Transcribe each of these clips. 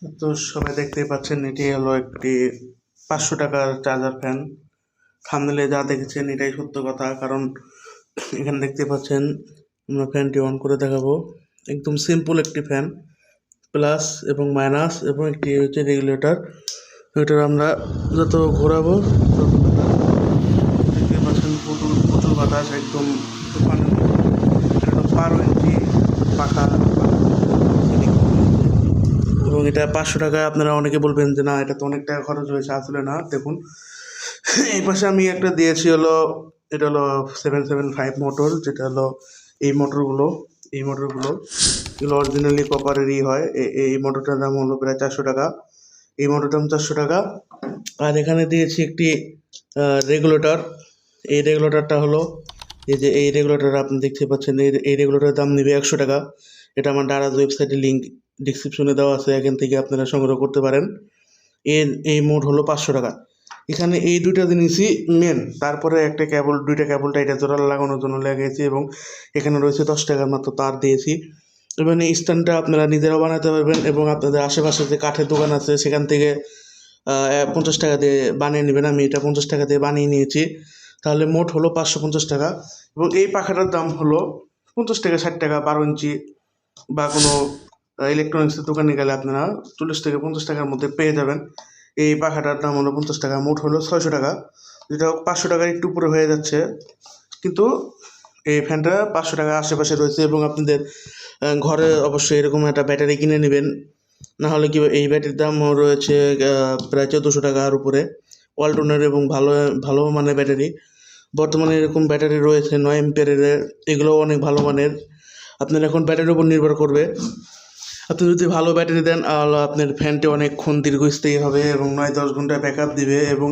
তো সবাই দেখতেই পাচ্ছেন, এটি হলো একটি 500 টাকার চার্জার ফ্যান। থাম্বনেলে যা দেখেছেন এটাই সত্য কথা, কারণ এখানে দেখতে পাচ্ছেন আমরা ফ্যানটি অন করে দেখাবো। একদম সিম্পল একটি ফ্যান, প্লাস এবং মাইনাস এবং একটি হচ্ছে রেগুলেটর। এটার আমরা যত ঘোরাবো তত দেখতে পাচ্ছেন প্রচুর প্রচুর বাতাস, একদম তুফানের মতো। এটা হলো 12 ইঞ্চি পাখা এবং এটা 500 টাকায়। আপনারা অনেকে বলবেন যে না, এটা তো অনেক টাকা খরচ হয়েছে। আসলে না, দেখুন এই পাশে আমি একটা দিয়েছি হলো, এটা হলো 775 মোটর, যেটা হলো এই মোটরগুলো এগুলো অরিজিনালি কপারেরই হয়। এই মোটরটার দাম হলো প্রায় 400 টাকা। এই মোটরটার দাম 400 টাকা। আর এখানে দিয়েছি একটি রেগুলেটর। এই রেগুলেটরটা হলো এই রেগুলেটর আপনি দেখতে পাচ্ছেন, এই রেগুলেটরের দাম নেবে 100 টাকা। এটা আমার দারাজ ওয়েবসাইটের লিঙ্ক ডিসক্রিপশনে দেওয়া আছে, এখান থেকে আপনারা সংগ্রহ করতে পারেন। এই মোট হলো 500 টাকা। এখানে এই দুইটা জিনিসই মেন। তারপরে একটা কেবল, দুইটা কেবলটা এটা জোড়া লাগানোর জন্য লাগিয়েছি এবং এখানে রয়েছে 10 টাকার মাত্র তার দিয়েছি। এবং এই স্ট্যান্ডটা আপনারা নিজেরাও বানাতে পারবেন এবং আপনাদের আশেপাশে যে কাঠের দোকান আছে সেখান থেকে 50 টাকা দিয়ে বানিয়ে নেবেন। আমি এটা 50 টাকা দিয়ে বানিয়ে নিয়েছি। তাহলে মোট হলো 550 টাকা। এবং এই পাখাটার দাম হলো 50 থেকে 60 টাকা। 12 ইঞ্চি বা কোনো ইলেকট্রনিক্সের দোকানে গেলে আপনারা 40 থেকে 50 টাকার মধ্যে পেয়ে যাবেন। এই পাখাটার দাম হলো 50 টাকা, মোট হলো 600 টাকা, যেটা 500 টাকার একটু উপরে হয়ে যাচ্ছে। কিন্তু এই ফ্যানটা 500 টাকার আশেপাশে রয়েছে এবং আপনাদের ঘরে অবশ্যই এরকম একটা ব্যাটারি কিনে নেবেন। না হলে কি, এই ব্যাটারির দাম রয়েছে প্রায় 1400 টাকার উপরে। ওয়ালটনের এবং ভালো ভালো মানের ব্যাটারি। বর্তমানে এরকম ব্যাটারি রয়েছে 9 এম্পিয়ারের, এগুলো অনেক ভালো মানের। আপনার এখন ব্যাটারির উপর নির্ভর করবে। আপনি যদি ভালো ব্যাটারি দেন তাহলে আপনার ফ্যানটি অনেকক্ষণ দীর্ঘস্থায়ী হবে এবং 9-10 ঘন্টা ব্যাকআপ দিবে। এবং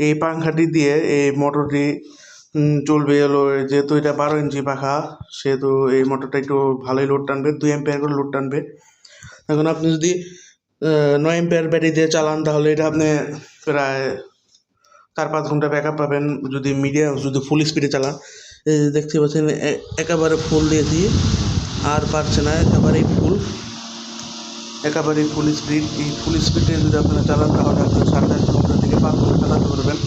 এই পাংখাটি দিয়ে এই মোটরটি চলবে হলো, যেহেতু এটা 12 ইঞ্চি পাখা, সেহেতু এই মোটরটা একটু ভালোই লোড টানবে, 2 এম্পিয়ার করে লোড টানবে। এখন আপনি যদি 9 এম্পিয়ার ব্যাটারি দিয়ে চালান তাহলে এটা আপনি প্রায় 4-5 ঘন্টা ব্যাকআপ পাবেন। যদি ফুল স্পিডে চালান, এই যে দেখতে পাচ্ছেন একেবারে ফুল দিয়েছি, আর পারছে না, একেবারেই ফুল স্পিড। এই ফুল স্পিডে যদি আপনারা চালান তাহলে আপনার 4.5 ঘন্টা থেকে 5 ঘন্টা চালাতে পারবেন।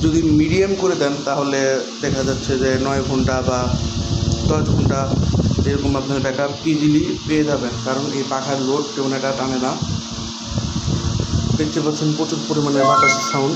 যদি মিডিয়াম করে দেন তাহলে দেখা যাচ্ছে যে 9 ঘন্টা বা 10 ঘন্টা এরকম আপনার ব্যাকআপ ইজিলি পেয়ে যাবেন, কারণ এই পাখার লোড তেমন একটা টানে না। দেখতে পাচ্ছেন প্রচুর পরিমাণে বাতাসের সাউন্ড।